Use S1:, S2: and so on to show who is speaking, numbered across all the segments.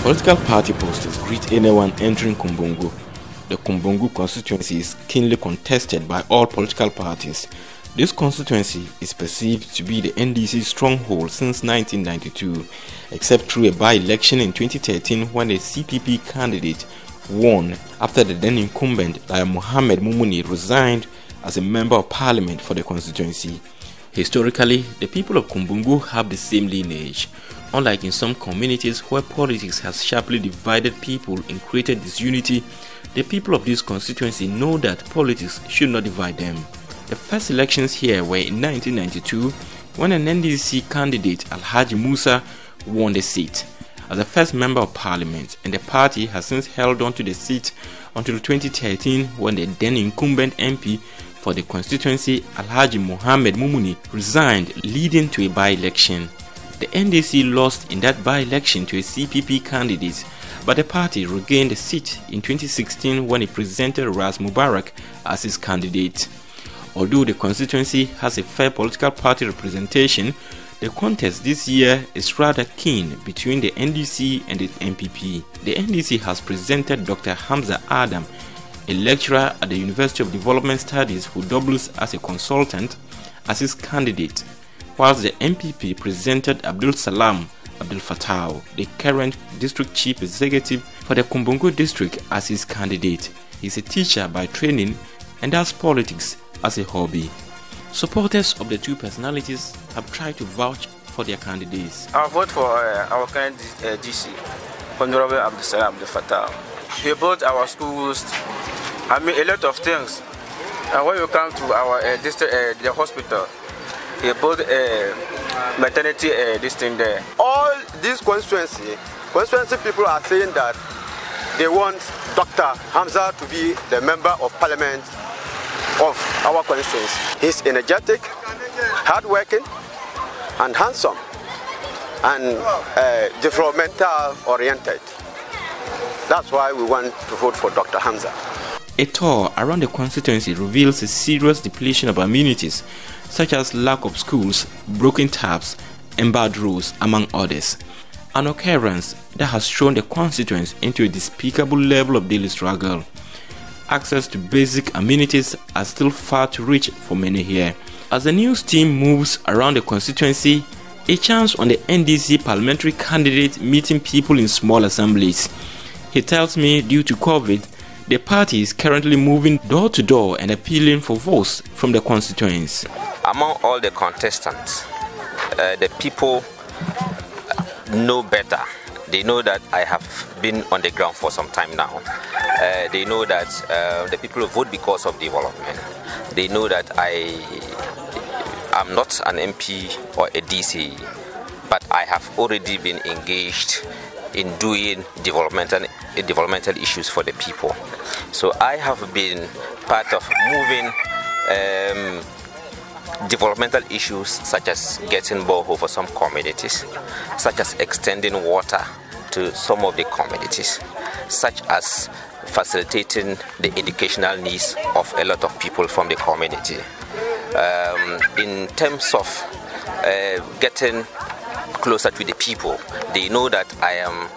S1: Political party posters greet anyone entering Kumbungu. The Kumbungu constituency is keenly contested by all political parties. This constituency is perceived to be the NDC's stronghold since 1992, except through a by-election in 2013 when a CPP candidate won after the then incumbent Mohammed Mumuni resigned as a member of parliament for the constituency. Historically, the people of Kumbungu have the same lineage. Unlike in some communities where politics has sharply divided people and created disunity, the people of this constituency know that politics should not divide them. The first elections here were in 1992 when an NDC candidate, Alhaji Musa, won the seat as the first member of parliament, and the party has since held on to the seat until 2013 when the then incumbent MP for the constituency, Alhaji Mohammed Mumuni, resigned, leading to a by-election. The NDC lost in that by-election to a CPP candidate, but the party regained the seat in 2016 when it presented Ras Mubarak as its candidate. Although the constituency has a fair political party representation, the contest this year is rather keen between the NDC and the NPP. The NDC has presented Dr. Hamza Adam, a lecturer at the University of Development Studies who doubles as a consultant, as its candidate, whilst the NPP presented Abdul Salam Abdul Fattah, the current district chief executive for the Kumbungu district, as his candidate. He is a teacher by training and does politics as a hobby. Supporters of the two personalities have tried to vouch for their candidates.
S2: I vote for our candidate DC, Honorable Abdul Salam Abdul Fattah. He built our schools, a lot of things. And when you come to our district, the hospital, he built a maternity this thing there.
S3: All these constituency people are saying that they want Dr. Hamza to be the member of parliament of our constituency. He's energetic, hardworking, and handsome, and developmental oriented. That's why we want to vote for Dr. Hamza.
S1: A tour around the constituency reveals a serious depletion of amenities, such as lack of schools, broken taps, and bad roads, among others. An occurrence that has thrown the constituents into a despicable level of daily struggle. Access to basic amenities are still far to reach for many here. As the news team moves around the constituency, a chance on the NDC parliamentary candidate meeting people in small assemblies. He tells me due to COVID, the party is currently moving door to door and appealing for votes from the constituents.
S4: Among all the contestants, the people know better. They know that I have been on the ground for some time now. They know that the people vote because of development. They know that I am not an MP or a DC, but I have already been engaged in doing developmental issues for the people. So I have been part of moving developmental issues such as getting borehole for some communities, such as extending water to some of the communities, such as facilitating the educational needs of a lot of people from the community. In terms of getting closer to the people, they know that I am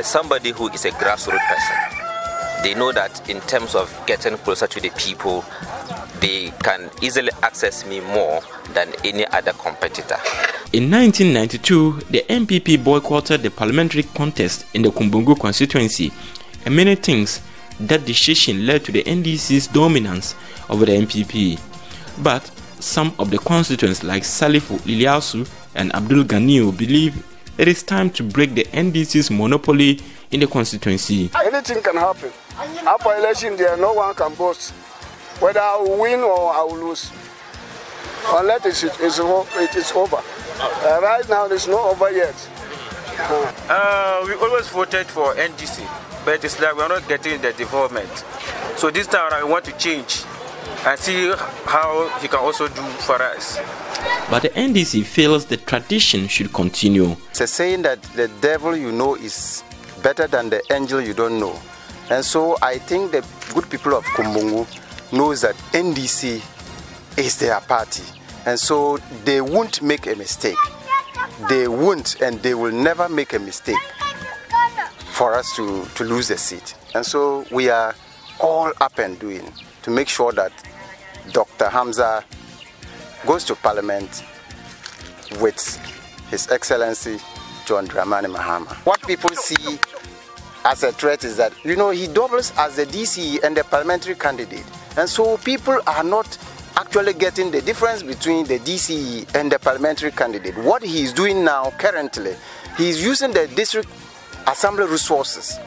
S4: somebody who is a grassroots person. They know that in terms of getting closer to the people, they can easily access me more than any other competitor.
S1: In 1992, the NPP boycotted the parliamentary contest in the Kumbungu constituency, and many things that decision led to the NDC's dominance over the NPP. But some of the constituents like Salifu Iliasu and Abdul Ganiu believe it is time to break the NDC's monopoly in the constituency.
S5: Anything can happen. After election, there no one can boast whether I will win or I will lose, unless it is over. Right now, it's not over yet.
S2: We always voted for NDC, but it's like we're not getting the development. So this time I want to change and see how he can also do for us.
S1: But the NDC feels the tradition should continue.
S3: It's a saying that the devil you know is better than the angel you don't know. And so I think the good people of Kumbungu knows that NDC is their party. And so they won't make a mistake. They won't, and they will never make a mistake. for us to lose the seat. And so we are all up and doing to make sure that Dr. Hamza goes to Parliament with His Excellency John Dramani Mahama. What people see as a threat is that, he doubles as the DC and the parliamentary candidate. And so people are not actually getting the difference between the DCE and the parliamentary candidate. What he is doing now currently, he is using the district assembly resources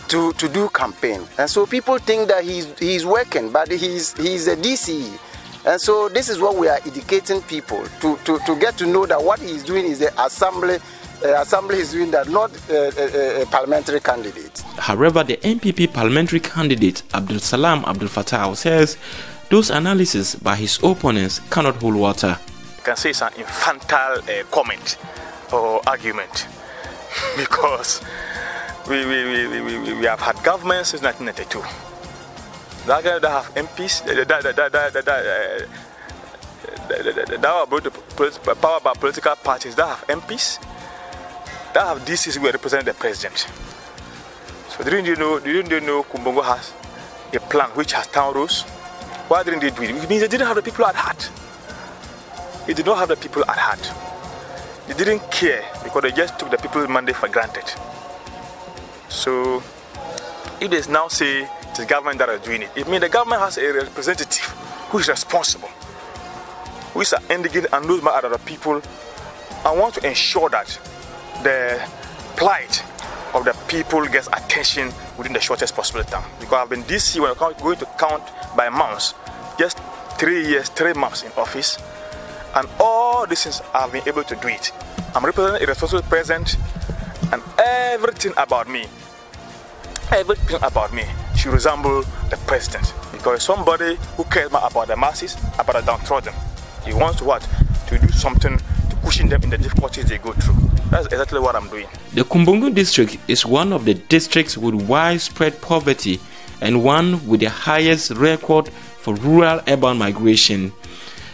S3: to do campaign. And so people think that he's working, but he's a DCE. And so this is what we are educating people to get to know that what he's doing is the assembly is doing that, not a parliamentary candidate.
S1: However, the NPP parliamentary candidate Abdul Salam Abdul Fattah says those analyses by his opponents cannot hold water.
S6: You can say it's an infantile comment or argument because we have had governments since 1992. That have MPs, that are powered by political parties that have MPs, that have DCs who represent the president. So didn't you know Kumbungu has a plan which has town rules? Why didn't they do it? It means they didn't have the people at heart. They did not have the people at heart. They didn't care because they just took the people's mandate for granted. So if they now say it's the government that is doing it, it means the government has a representative who is responsible, who is indicated and knows more about the people and want to ensure that the plight of the people gets attention within the shortest possible time. Because I've been DC when I'm going to count by months, just 3 years, 3 months in office, and all these things I've been able to do it. I'm representing a responsible president, and everything about me should resemble the president. Because somebody who cares more about the masses, about the downtrodden. He wants to what? To do something to cushion them in the difficulties they go through. That's exactly what I'm doing.
S1: The Kumbungu district is one of the districts with widespread poverty and one with the highest record for rural-urban migration.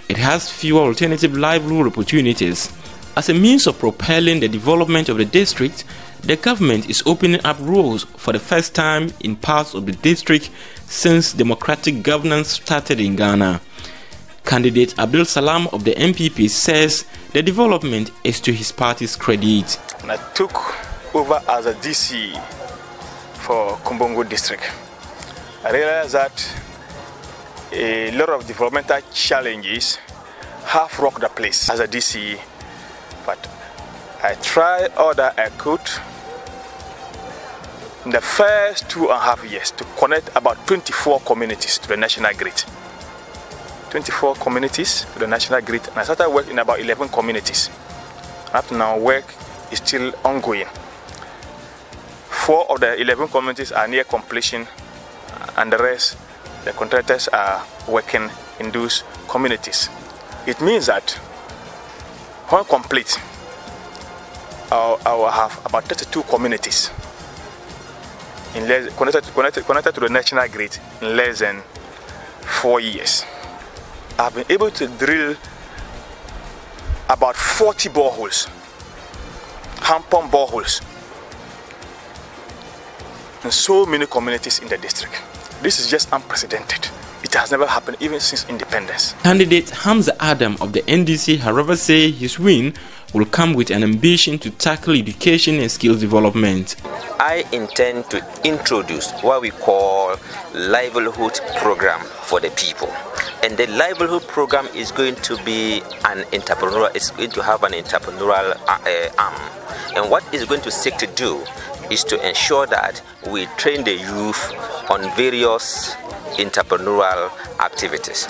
S1: It has fewer alternative livelihood opportunities. As a means of propelling the development of the district, the government is opening up roads for the first time in parts of the district since democratic governance started in Ghana. Candidate Abdul Salam of the NPP says the development is to his party's credit.
S6: When I took over as a DC for Kumbungu district, I realized that a lot of developmental challenges have rocked the place as a DC, but I tried all that I could in the first 2.5 years to connect about 24 communities to the national grid. 24 communities to the national grid, and I started work in about 11 communities. Up to now, work is still ongoing. 4 of the 11 communities are near completion, and the rest, the contractors are working in those communities. It means that when complete, I will have about 32 communities connected to the national grid in less than 4 years. I've been able to drill about 40 boreholes, hand pump boreholes, in so many communities in the district. This is just unprecedented. It has never happened even since independence.
S1: Candidate Hamza Adam of the NDC, however, say his win will come with an ambition to tackle education and skills development.
S4: I intend to introduce what we call livelihood program for the people. And the livelihood program is going to be it's going to have an entrepreneurial arm. And what it's going to seek to do is to ensure that we train the youth on various entrepreneurial activities.